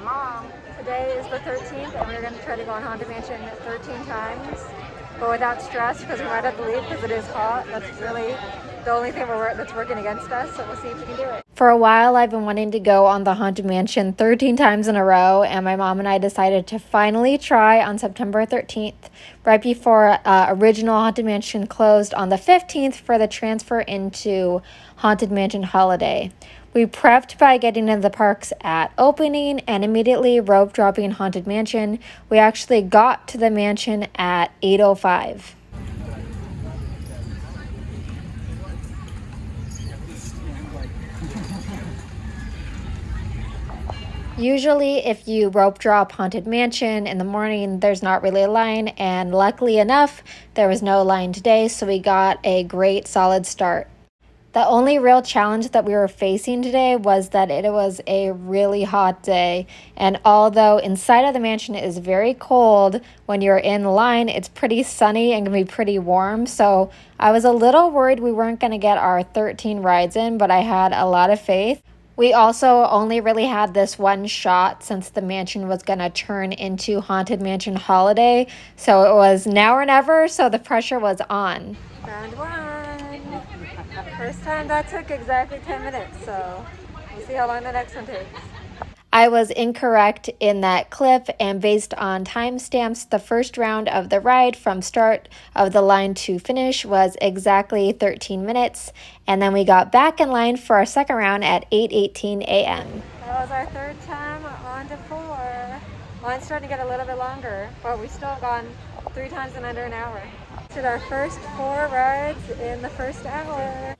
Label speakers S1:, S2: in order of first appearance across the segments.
S1: Mom. Today is the 13th and we're going to try to go on Haunted Mansion 13 times, but without stress because we might have to leave because it is hot. That's really the only thing that's working against us, so we'll see if we can do it. For a while, I've been wanting to go on the Haunted Mansion 13 times in a row, and my mom and I decided to finally try on September 13th, right before original Haunted Mansion closed on the 15th for the transfer into Haunted Mansion Holiday. We prepped by getting into the parks at opening and immediately rope dropping Haunted Mansion. We actually got to the mansion at 8:05. Usually, if you rope drop Haunted Mansion in the morning, there's not really a line, and luckily enough, there was no line today, so we got a great solid start. The only real challenge that we were facing today was that it was a really hot day, and although inside of the mansion is very cold, when you're in line, it's pretty sunny and can be pretty warm, so I was a little worried we weren't going to get our 13 rides in, but I had a lot of faith. We also only really had this one shot since the mansion was going to turn into Haunted Mansion Holiday. So it was now or never, so the pressure was on. Round one. First time that took exactly 10 minutes, so we'll see how long the next one takes. I was incorrect in that clip, and based on timestamps, the first round of the ride from start of the line to finish was exactly 13 minutes, and then we got back in line for our second round at 8:18 a.m. That was our third time on to 4. Line's starting to get a little bit longer, but we still gone 3 times in under an hour. Did our first 4 rides in the first hour.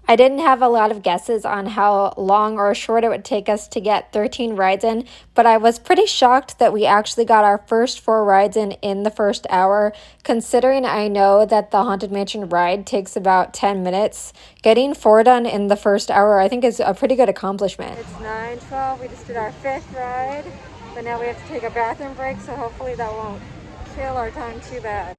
S1: I didn't have a lot of guesses on how long or short it would take us to get 13 rides in, but I was pretty shocked that we actually got our first 4 rides in the first hour, considering I know that the Haunted Mansion ride takes about 10 minutes. Getting 4 done in the first hour I think is a pretty good accomplishment. It's 9:12, we just did our 5th ride, but now we have to take a bathroom break, so hopefully that won't kill our time too bad.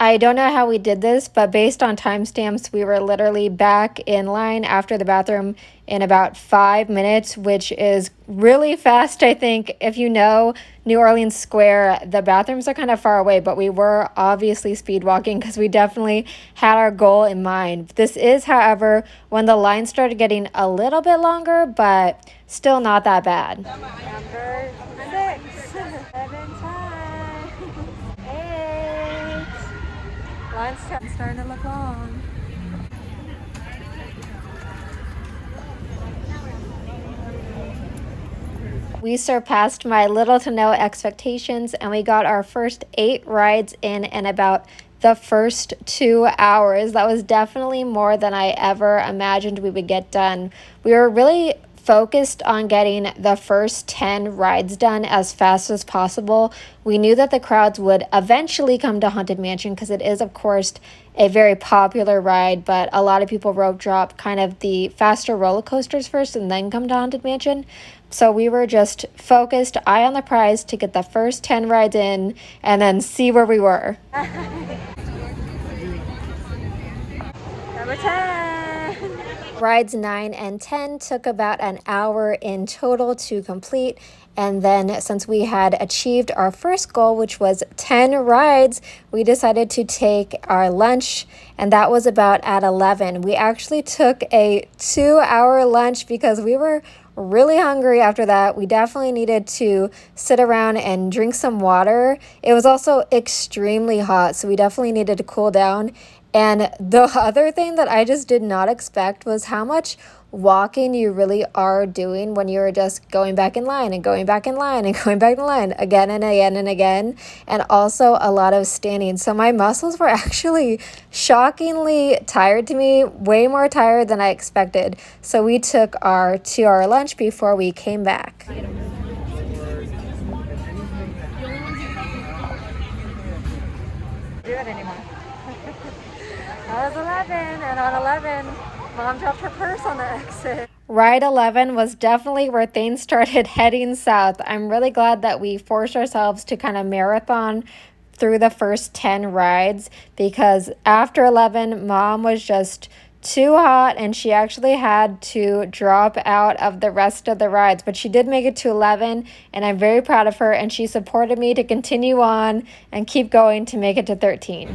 S1: I don't know how we did this, but based on timestamps, we were literally back in line after the bathroom in about 5 minutes, which is really fast, I think. If you know New Orleans Square, the bathrooms are kind of far away, but we were obviously speed walking because we definitely had our goal in mind. This is, however, when the line started getting a little bit longer, but still not that bad. Number 6, 7 times, 8. Line's starting to look long. We surpassed my little to no expectations, and we got our first 8 rides in about the first 2 hours. That was definitely more than I ever imagined we would get done. We were really focused on getting the first 10 rides done as fast as possible. We knew that the crowds would eventually come to Haunted Mansion because it is, of course, a very popular ride, but a lot of people rope drop kind of the faster roller coasters first and then come to Haunted Mansion. So we were just focused, eye on the prize, to get the first 10 rides in and then see where we were. Number 10. Rides 9 and 10 took about an hour in total to complete, and then since we had achieved our first goal, which was 10 rides, we decided to take our lunch, and that was about at 11. We actually took a 2-hour lunch because we were really hungry after that. We definitely needed to sit around and drink some water. It was also extremely hot, so we definitely needed to cool down. And the other thing that I just did not expect was how much walking you really are doing when you're just going back in line and going back in line and going back in line again and again and again, and also a lot of standing. So my muscles were actually shockingly tired to me, way more tired than I expected. So we took our 2-hour lunch before we came back. Do it anymore. That was 11, and on 11, Mom dropped her purse on the exit. Ride 11 was definitely where things started heading south. I'm really glad that we forced ourselves to kind of marathon through the first 10 rides, because after 11, Mom was just too hot, and she actually had to drop out of the rest of the rides, but she did make it to 11, and I'm very proud of her, and she supported me to continue on and keep going to make it to 13.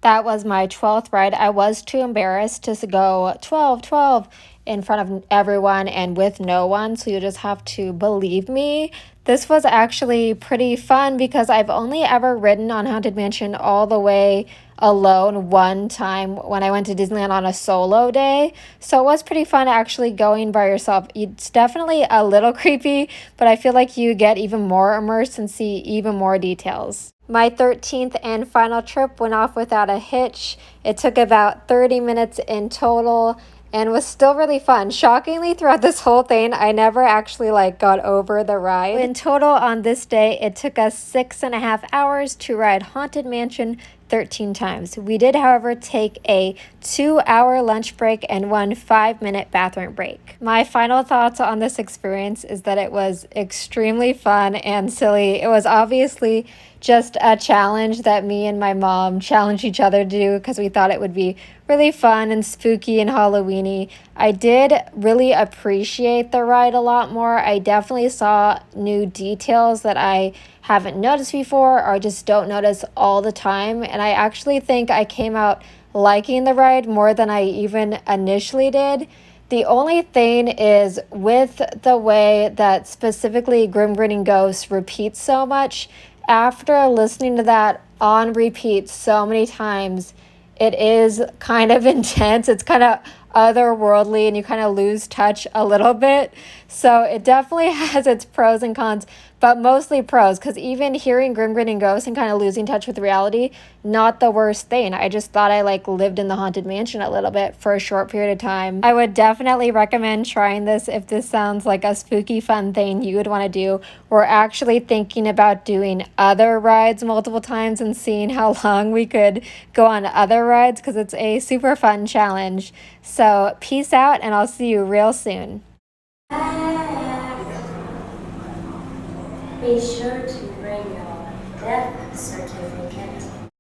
S1: That was my 12th ride. I was too embarrassed to go 12, 12 in front of everyone and with no one, so you just have to believe me. This was actually pretty fun because I've only ever ridden on Haunted Mansion all the way alone one time when I went to Disneyland on a solo day. So it was pretty fun actually going by yourself. It's definitely a little creepy, but I feel like you get even more immersed and see even more details. My 13th and final trip went off without a hitch. It took about 30 minutes in total and was still really fun. Shockingly, throughout this whole thing, I never actually got over the ride. In total on this day, it took us 6.5 hours to ride Haunted Mansion 13 times. We did, however, take a 2-hour lunch break and 1 5-minute bathroom break. My final thoughts on this experience is that it was extremely fun and silly. It was obviously just a challenge that me and my mom challenged each other to do because we thought it would be really fun and spooky and Halloweeny. I did really appreciate the ride a lot more. I definitely saw new details that I haven't noticed before or just don't notice all the time. And I actually think I came out liking the ride more than I even initially did. The only thing is with the way that specifically Grim Grinning Ghost repeats so much, after listening to that on repeat so many times, it is kind of intense. It's kind of otherworldly and you kind of lose touch a little bit. So it definitely has its pros and cons, but mostly pros, because even hearing Grim Grinning Ghost and kind of losing touch with reality, not the worst thing. I just thought I lived in the Haunted Mansion a little bit for a short period of time. I would definitely recommend trying this if this sounds like a spooky fun thing you would want to do. We're actually thinking about doing other rides multiple times and seeing how long we could go on other rides because it's a super fun challenge. So peace out and I'll see you real soon.
S2: Be sure to bring your death certificate.